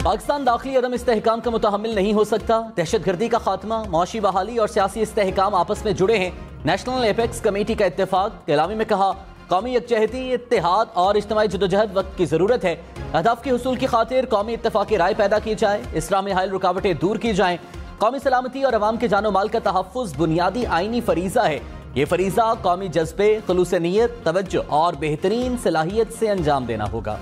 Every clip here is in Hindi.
पाकिस्तान दाखिली अदम इस्तेहकाम का मुतहम्मिल नहीं हो सकता। दहशतगर्दी का खात्मा, मौशी बहाली और सियासी इस्तेहकाम आपस में जुड़े हैं। नेशनल एपेक्स कमेटी का इत्तेफाक। एलामी में कहा, कौमी यकजहती, इत्तेहाद और इज्तिमाई जदोजहद वक्त की जरूरत है। अहदाफ के हुसूल की खातिर कौमी इत्तेफाक राय पैदा की जाए, इस राह में हायल रुकावटें दूर की जाएं। कौमी सलामती और अवाम के जानो माल का तहफ़्फ़ुज़ बुनियादी आईनी फरीज़ा है। ये फरीज़ा कौमी जज्बे, खुलूस नियत, तवज्जो और बेहतरीन सलाहियत से अंजाम देना होगा।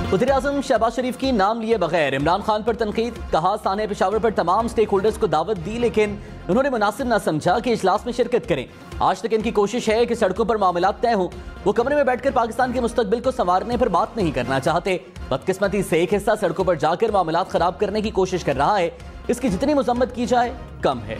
वज़ीर-ए-आज़म शहबाज शरीफ की नाम लिए बगैर इमरान खान पर तनकीद। कहा, साने पेशावर पर तमाम स्टेक होल्डर्स को दावत दी, लेकिन उन्होंने मुनासिब न समझा कि इजलास में शिरकत करें। आज तक इनकी कोशिश है कि सड़कों पर मामलात तय हों। वो कमरे में बैठकर पाकिस्तान के मुस्तकबिल को संवारने पर बात नहीं करना चाहते। बदकिस्मती से एक हिस्सा सड़कों पर जाकर मामलात खराब करने की कोशिश कर रहा है। इसकी जितनी मजम्मत की जाए कम है।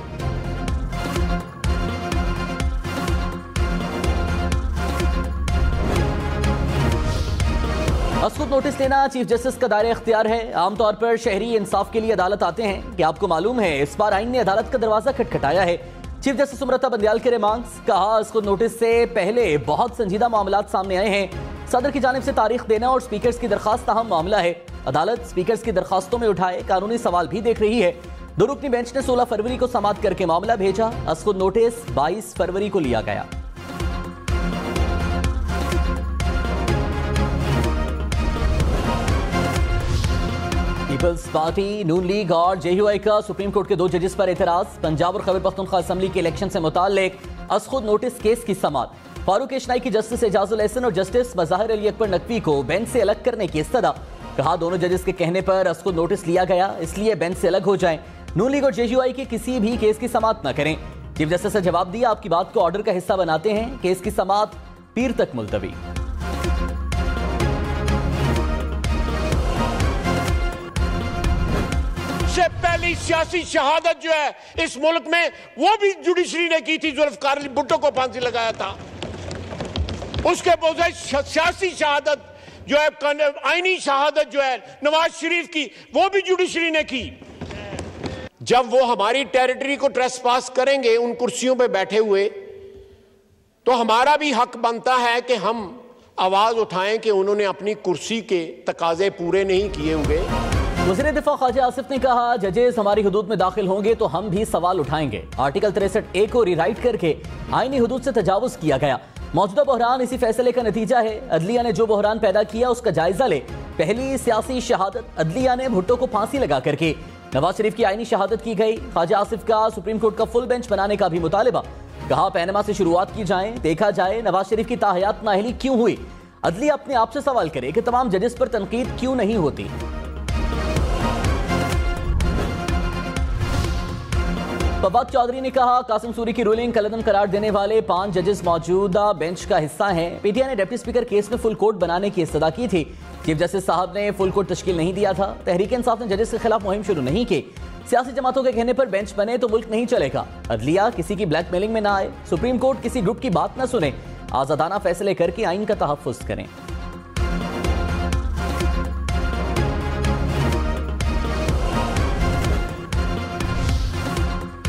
असखुद नोटिस लेना चीफ जस्टिस का दायरा इख्तियार है। आमतौर पर शहरी इंसाफ के लिए अदालत आते हैं। कि आपको मालूम है, इस बार आइन ने अदालत का दरवाजा खटखटाया है। चीफ जस्टिस सुमरता बंदियाल के रिमार्क्स। कहा, असखुद नोटिस से पहले बहुत संजीदा मामलात सामने आए हैं। सदर की जानिब से तारीख देना और स्पीकर्स की दरखास्त अहम मामला है। अदालत स्पीकर्स की दरखास्तों में उठाए कानूनी सवाल भी देख रही है। दो रुकनी बेंच ने 16 फरवरी को समाअत करके मामला भेजा। असखुद नोटिस 22 फरवरी को लिया गया। पीपल्स पार्टी, नून लीग और जेयूआई का सुप्रीम कोर्ट के 2 जजेस पर एतराज। पंजाब और खैबर पख्तूनख्वा असेंबली के इलेक्शन से मुताल्लिक असखुद नोटिस केस की समाअत। फारूक एशनाई की जस्टिस एजाजुल एहसन और जस्टिस मज़ाहिर अली अकबर नकवी को बेंच से अलग करने की इस्तदा। कहा, दोनों जजेस के कहने पर असखुद नोटिस लिया गया, इसलिए बेंच से अलग हो जाएं। नून लीग और जेयूआई के किसी भी केस की समाअत न करें। चीफ जस्टिस ने जवाब दिया, आपकी बात को ऑर्डर का हिस्सा बनाते हैं। केस की समाअत पीर तक मुलतवी। से पहली सियासी शहादत जो है इस मुल्क में, वो भी जुडिशरी ने की थी। जुल्फकार अली भुट्टो को फांसी लगाया था। उसके बजाय सियासी शहादत जो है, आईनी शहादत जो है नवाज शरीफ की, वो भी जुडिशरी ने की। जब वो हमारी टेरिटरी को ट्रेसपास करेंगे उन कुर्सियों पे बैठे हुए, तो हमारा भी हक बनता है कि हम आवाज उठाएं कि उन्होंने अपनी कुर्सी के तकाजे पूरे नहीं किए हुए। वज़ीर दिफा ख्वाजा आसिफ ने कहा, जजेस हमारी हुदूद में दाखिल होंगे तो हम भी सवाल उठाएंगे। आर्टिकल 63A को रिराइट करके आईनी हुदूद से तजावुज किया गया। मौजूदा बहरान इसी फैसले का नतीजा है। अदलिया ने जो बहरान पैदा किया उसका जायजा ले। पहली सियासी शहादत अदलिया ने भुट्टो को फांसी लगा करके। नवाज शरीफ की आईनी शहादत की गई। ख्वाजा आसिफ का सुप्रीम कोर्ट का फुल बेंच बनाने का भी मुतालिबा। कहा, पैनमा से शुरुआत की जाए, देखा जाए नवाज शरीफ की ताहयात नाअहली क्यों हुई। अदलिया अपने आप से सवाल करे कि तमाम जजेस पर तनकीद क्यों नहीं होती। फवाद चौधरी ने कहा, कासिम सूरी की रूलिंग कलअदम करार देने वाले 5 जजेस मौजूदा बेंच का हिस्सा हैं। पीटीआई ने डिप्टी स्पीकर केस में फुल कोर्ट बनाने की इस्तदा की थी। चीफ जस्टिस साहब ने फुल कोर्ट तश्कील नहीं दिया था। तहरीक इंसाफ ने जजेस के खिलाफ मुहिम शुरू नहीं की। सियासी जमातों के कहने पर बेंच बने तो मुल्क नहीं चलेगा। अदलिया किसी की ब्लैकमेलिंग में ना आए। सुप्रीम कोर्ट किसी ग्रुप की बात न सुने। आजादाना फैसले करके आइन का तहफ़्फ़ुज़ करें।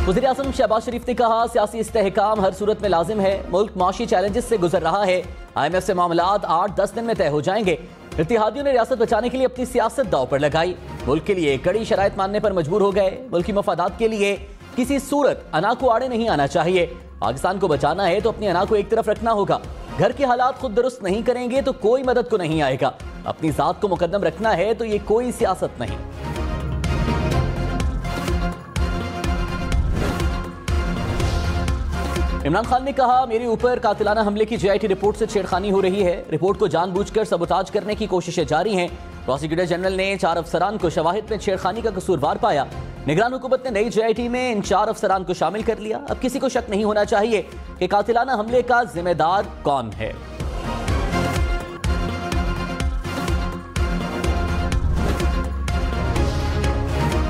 वज़ीर-ए-आज़म शहबाज शरीफ ने कहा, सियासी इस्तेहकाम हर सूरत में लाजिम है। मुल्क माशी चैलेंजेस से गुजर रहा है। IMF से मामलात 8-10 दिन में तय हो जाएंगे। इत्तेहादियों ने रियासत बचाने के लिए अपनी सियासत दांव पर लगाई। मुल्क के लिए कड़ी शराइत मानने पर मजबूर हो गए। मुल्क की मफादात के लिए किसी सूरत अना को आड़े नहीं आना चाहिए। पाकिस्तान को बचाना है तो अपनी अना को एक तरफ रखना होगा। घर के हालात खुद दुरुस्त नहीं करेंगे तो कोई मदद को नहीं आएगा। अपनी जात को मुकद्दम रखना है तो ये कोई सियासत नहीं। इमरान खान ने कहा, मेरे ऊपर कातिलाना हमले की JIT रिपोर्ट से छेड़खानी हो रही है। रिपोर्ट को जानबूझकर सबोताज करने की कोशिशें जारी हैं। प्रोसिक्यूटर जनरल ने 4 अफसरान को शवाहिद में छेड़खानी का कसूरवार पाया। निगरान हुकूमत ने नई JIT में इन 4 अफसरान को शामिल कर लिया। अब किसी को शक नहीं होना चाहिए कि कातिलाना हमले का जिम्मेदार कौन है।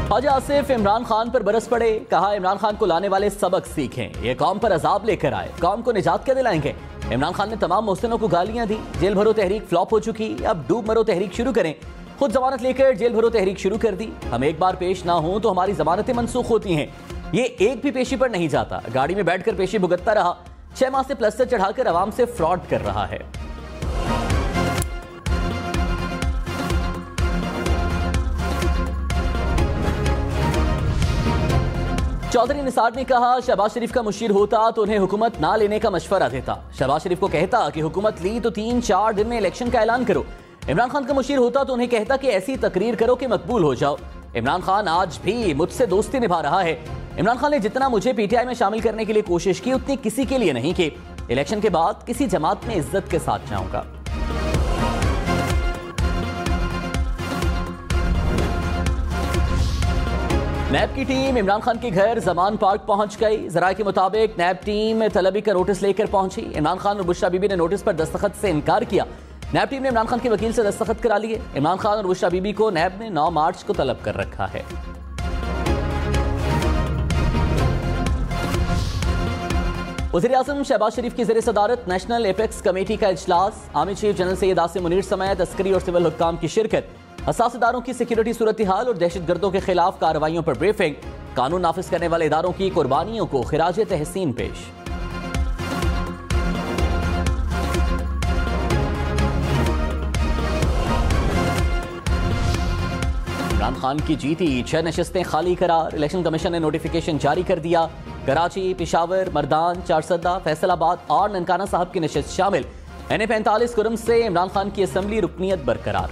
ख्वाजा आसिफ इमरान खान पर बरस पड़े। कहा, इमरान खान को लाने वाले सबक सीखें। ये कौम पर अजाब लेकर आए, कौम को निजात क्या दिलाएंगे। इमरान खान ने तमाम मुहसिनों को गालियां दी। जेल भरो तहरीक फ्लॉप हो चुकी, अब डूब मरो तहरीक शुरू करें। खुद जमानत लेकर जेल भरो तहरीक शुरू कर दी। हम एक बार पेश ना हो तो हमारी जमानतें मनसूख होती हैं। ये एक भी पेशी पर नहीं जाता। गाड़ी में बैठकर पेशी भुगतता रहा। 6 माह से प्लस्तर चढ़ाकर आवाम से फ्रॉड कर रहा है। चौधरी निसार ने कहा, शहबाज शरीफ का मुशीर होता तो उन्हें हुकूमत ना लेने का मशवरा देता। शहबाज शरीफ को कहता कि हुकूमत ली तो 3-4 दिन में इलेक्शन का ऐलान करो। इमरान खान का मुशीर होता तो उन्हें कहता कि ऐसी तकरीर करो कि मकबूल हो जाओ। इमरान खान आज भी मुझसे दोस्ती निभा रहा है। इमरान खान ने जितना मुझे पीटीआई में शामिल करने के लिए कोशिश की उतनी किसी के लिए नहीं की। इलेक्शन के बाद किसी जमात में इज्जत के साथ जाऊंगा। नैब की टीम इमरान खान के घर जमान पार्क पहुंच गई। जराये के मुताबिक नैब टीम तलबी का नोटिस लेकर पहुंची। इमरान खान और बुशरा बीबी ने नोटिस पर दस्तखत से इनकार किया। नैब टीम ने इमरान खान के वकील से दस्तखत करा लिए। इमरान खान और बुशरा बीबी को नैब ने 9 मार्च को तलब कर रखा है। वज़ीर-ए-आज़म शहबाज शरीफ की ज़ेर सदारत नेशनल एपेक्स कमेटी का इजलास। Army chief general Syed Asim Munir समेत अस्करी और सिविल हुक्काम की शिरकत। हसास इदारों की सिक्योरिटी सूरत हाल और दहशतगर्दों के खिलाफ कार्रवाइयों पर ब्रीफिंग। कानून नाफिज करने वाले इदारों की कुर्बानियों को खिराज तहसीन पेश। इमरान खान की जीती 6 नशिस्तें खाली करार। इलेक्शन कमीशन ने नोटिफिकेशन जारी कर दिया। कराची, पिशावर, मर्दान, चारसदा, फैसलाबाद और ननकाना साहब की नशिस्त शामिल। NA 45 कुरम से इमरान खान की असम्बली रुकनीत बरकरार।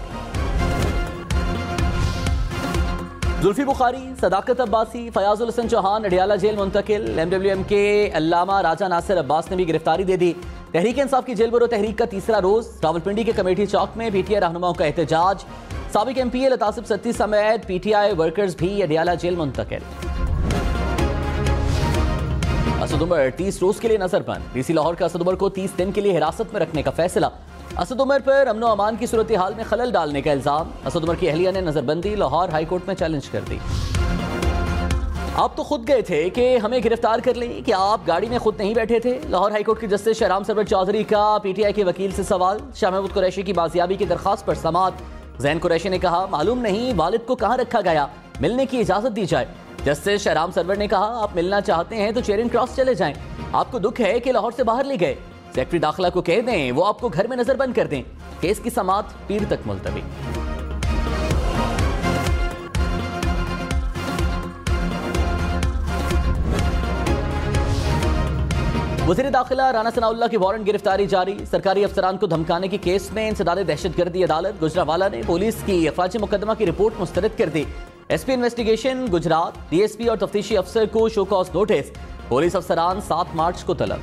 जुल्फी बुखारी, सदाकत अब्बासी, फयाजुल हसन चौहान अडियाला जेल मुंतकिल। MWM के अल्लामा राजा नासिर अब्बास ने भी गिरफ्तारी दे दी। तहरीक इंसाफ की जेल बरो तहरीक का तीसरा रोज। रावलपिंडी के कमेटी चौक में PTI रहनुमाओं का एहतजाज। साबिक MPA लतासिफ सत्ती समेत PTI वर्कर्स भी अडियाला जेल मुंतकिल। असद उमर 30 रोज के लिए नजरबंद। DC लाहौर का असद उमर को 30 दिन के लिए हिरासत में रखने का फैसला। असद उमर पर अमन अमान की सूरत हाल में खलल डालने का इल्जाम। असद उमर की अहलिया ने नजरबंदी लाहौर हाई कोर्ट में चैलेंज कर दी। आप तो खुद गए थे कि हमें गिरफ्तार कर लें, कि आप गाड़ी में खुद नहीं बैठे थे। लाहौर हाई कोर्ट के जस्टिस शहराम सरवर चौधरी का PTI के वकील से सवाल। शाह महमूद कुरैशी की बाजियाबी की दरखास्त पर समाअत। जैन कुरैशी ने कहा, मालूम नहीं वालिद को कहां रखा गया, मिलने की इजाजत दी जाए। जस्टिस शहराम सरवर ने कहा, आप मिलना चाहते हैं तो चेरिंग क्रॉस चले जाएं। आपको दुख है कि लाहौर से बाहर ले गए, सेक्रेटरी दाखिला को कह दें वो आपको घर में नजरबंद कर दें। केस की समाअत पीर तक मुलतवी। वज़ीर दाखिला राना सनाउल्लाह की वारंट गिरफ्तारी जारी। सरकारी अफसरान को धमकाने के केस में इंसदाद दहशतगर्दी अदालत गुजरावाला ने पुलिस की अखराज मुकदमा की रिपोर्ट मुस्तरद कर दी। SP इन्वेस्टिगेशन गुजरात, DSP और तफ्तीशी अफसर को शो कॉज नोटिस। पुलिस अफसरान 7 मार्च को तलब।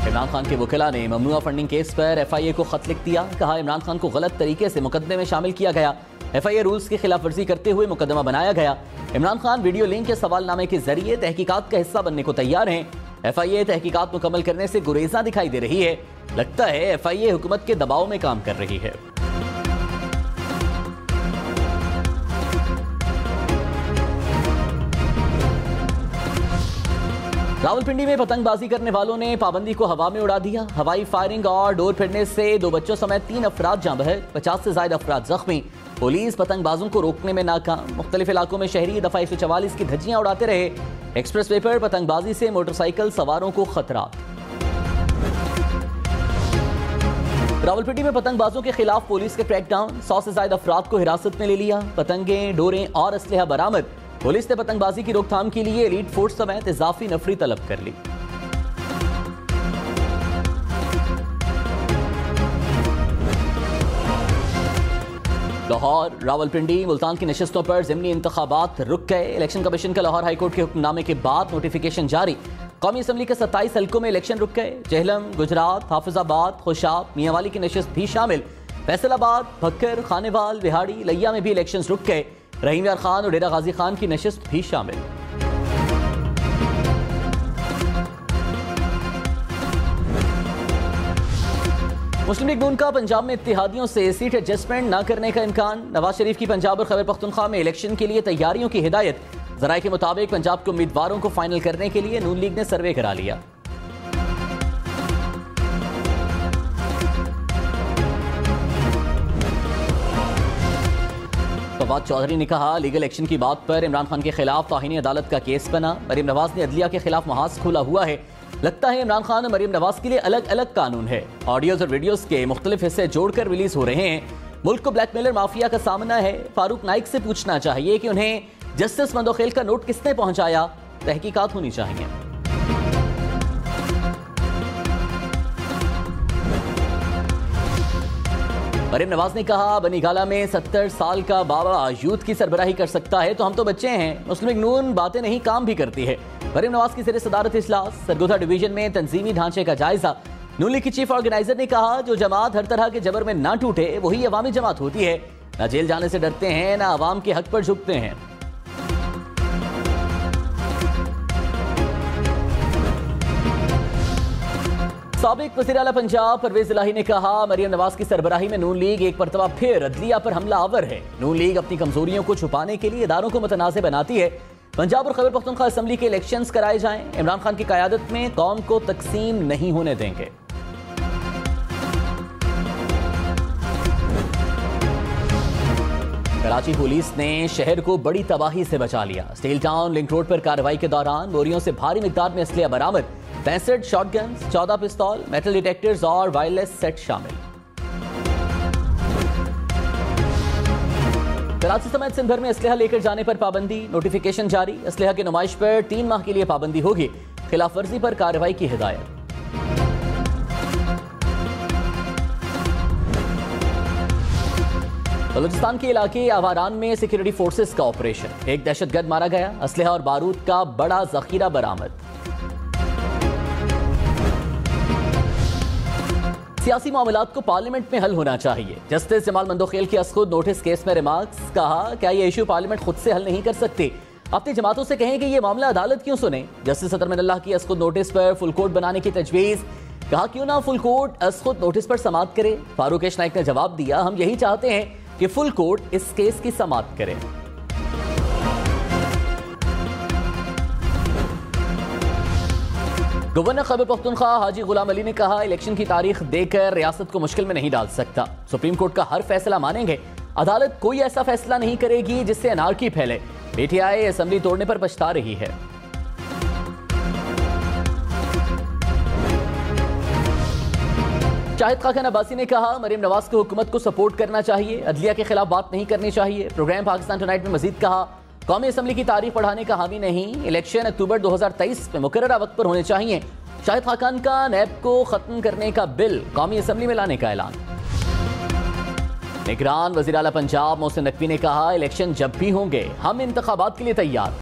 इमरान खान के वकीला ने ममनुआ फंडिंग केस पर FIA को खत लिख दिया। कहा, इमरान खान को गलत तरीके से मुकदमे में शामिल किया गया। FIA रूल्स की खिलाफ वर्जी करते हुए मुकदमा बनाया गया। इमरान खान वीडियो लिंक के सवालनामे के जरिए तहकीकात का हिस्सा बनने को तैयार हैं। FIA तहकीकात मुकम्मल करने से गुरेजा दिखाई दे रही है। लगता है FIA हुकूमत के दबाव में काम कर रही है। रावलपिंडी में पतंगबाजी करने वालों ने पाबंदी को हवा में उड़ा दिया। हवाई फायरिंग और डोर फिरने से 2 बच्चों समेत 3 अफराद जाँ बहक, 50 से ज्यादा अफराद जख्मी। पुलिस पतंगबाजों को रोकने में नाकाम। मुख्तलिफ इलाकों में शहरी दफा 144 की धज्जियां उड़ाते रहे। एक्सप्रेस वे पर पतंगबाजी से मोटरसाइकिल सवारों को खतरा। रावलपिंडी में पतंगबाजों के खिलाफ पुलिस के क्रैकडाउन। 100 से ज्यादा अफराद को हिरासत में ले लिया। पतंगें, डोरें और असलहा बरामद। पुलिस ने पतंगबाजी की रोकथाम के लिए एलीट फोर्स समेत इजाफी नफरी तलब कर ली। लाहौर, रावलपिंडी, मुल्तान की नशिस्तों पर ज़िमनी इंतखाबात रुक गए। इलेक्शन कमीशन का लाहौर हाईकोर्ट के हुक्मनामे के बाद नोटिफिकेशन जारी। कौमी असम्बली के 27 हल्कों में इलेक्शन रुक गए। जहलम, गुजरात, हाफिजाबाद, खुशाब, मियांवाली की नशिस्त भी शामिल। फैसलाबाद, भक्कर, खानेवाल, बिहाड़ी, लिया में भी इलेक्शन रुक गए। रहीम यार खान और डेरा गाजी खान की नशिस्त भी शामिल। मुस्लिम लीग नून का पंजाब में इत्तेहादियों से सीट एडजस्टमेंट न करने का इम्कान। नवाज शरीफ की पंजाब और खैबर पख्तूनख्वा में इलेक्शन के लिए तैयारियों की हिदायत। जराये के मुताबिक पंजाब के उम्मीदवारों को फाइनल करने के लिए नून लीग ने सर्वे करा लिया। फवाद चौधरी ने कहा, लीगल एक्शन की बात पर इमरान खान के खिलाफ तौहीन अदालत का केस बना। मरीम नवाज ने अदलिया के खिलाफ महाज खुला हुआ है। लगता है इमरान खान और मरीम नवाज के लिए अलग अलग कानून है। ऑडियोज और वीडियोस के मुख्तलिफ हिस्से जोड़कर रिलीज हो रहे हैं। मुल्क को ब्लैकमेलर माफिया का सामना है। फारूक नाइक से पूछना चाहिए कि उन्हें जस्टिस मंदोखेल का नोट किसने पहुंचाया। तहकीकात होनी चाहिए। मरीम नवाज ने कहा, बनीगाला में 70 साल का बाबा यूथ की सरबराही कर सकता है तो हम तो बच्चे हैं। मुस्लिम लीग नून बातें नहीं काम भी करती है। मरीम नवाज की ज़ेर सदारत इजलास। सरगोधा डिवीजन में तंजीमी ढांचे का जायजा। नून लीग की चीफ ऑर्गेनाइजर ने कहा, जो जमात हर तरह के जबर में ना टूटे वही अवामी जमात होती है। ना जेल जाने से डरते हैं, ना अवाम के हक पर झुकते हैं। साबिक वज़ीर आला पंजाब परवेज इलाही ने कहा, मरीम नवाज की सरबराही में नून लीग एक मरतबा फिर अदलिया पर हमला आवर है। नून लीग अपनी कमजोरियों को छुपाने के लिए इदारों को मुतनाज़ बनाती है। पंजाब और खैबर पख्तूनख्वा असम्बली के इलेक्शंस कराए जाएं। इमरान खान की क़यादत में कौम को तकसीम नहीं होने देंगे। कराची पुलिस ने शहर को बड़ी तबाही से बचा लिया। स्टील टाउन लिंक रोड पर कार्रवाई के दौरान बोरियों से भारी मिकदार में असलिया बरामद। 65 शॉटगन्स, 14 पिस्तौल, मेटल डिटेक्टर्स और वायरलेस सेट शामिल। कराची समेत सिंध भर में असलहा लेकर जाने पर पाबंदी। नोटिफिकेशन जारी। असलहा की नुमाइश पर 3 माह के लिए पाबंदी होगी। खिलाफ वर्जी पर कार्रवाई की हिदायत। बलूचिस्तान के इलाके आवारान में सिक्योरिटी फोर्सेस का ऑपरेशन। एक दहशतगर्द मारा गया। असलहा और बारूद का बड़ा जखीरा बरामद। सियासी मामलात को पार्लियामेंट में हल होना चाहिए। जस्टिस जमाल मंदोखेल की असखुद नोटिस केस में रिमार्क्स। कहा, क्या ये इशू पार्लियामेंट खुद से हल नहीं कर सकती? अपनी जमातों से कहें कि ये मामला अदालत क्यों सुने। जस्टिस सदर मिनल्लाह की असखुद नोटिस पर फुल कोर्ट बनाने की तजवीज। कहा, क्यों ना फुल कोर्ट असखुद नोटिस पर समाअत करे। फारूक नाइक ने जवाब दिया, हम यही चाहते हैं कि फुल कोर्ट इस केस की समाअत करे। गवर्नर खैबर पख्तूनख्वा हाजी गुलाम अली ने कहा, इलेक्शन की तारीख देकर रियासत को मुश्किल में नहीं डाल सकता। सुप्रीम कोर्ट का हर फैसला मानेंगे। अदालत कोई ऐसा फैसला नहीं करेगी जिससे अनारकी फैले। पीटीआई असेंबली तोड़ने पर पछता रही है। शाहिद खान अब्बासी ने कहा, मरीम नवाज को हुकूमत को सपोर्ट करना चाहिए। अदलिया के खिलाफ बात नहीं करनी चाहिए। प्रोग्राम पाकिस्तान टुनाइट में मजीद कहा, कौमी असम्बली की तारीख बढ़ाने का हामी नहीं। इलेक्शन अक्टूबर 2023 में मुकर्ररा वक्त पर होने चाहिए। शाहिद खान का नैब को खत्म करने का बिल कौमी असम्बली में लाने का ऐलान। निगरान वज़ीर आला पंजाब मोहसिन नकवी ने कहा, इलेक्शन जब भी होंगे हम इंतखाबात के लिए तैयार।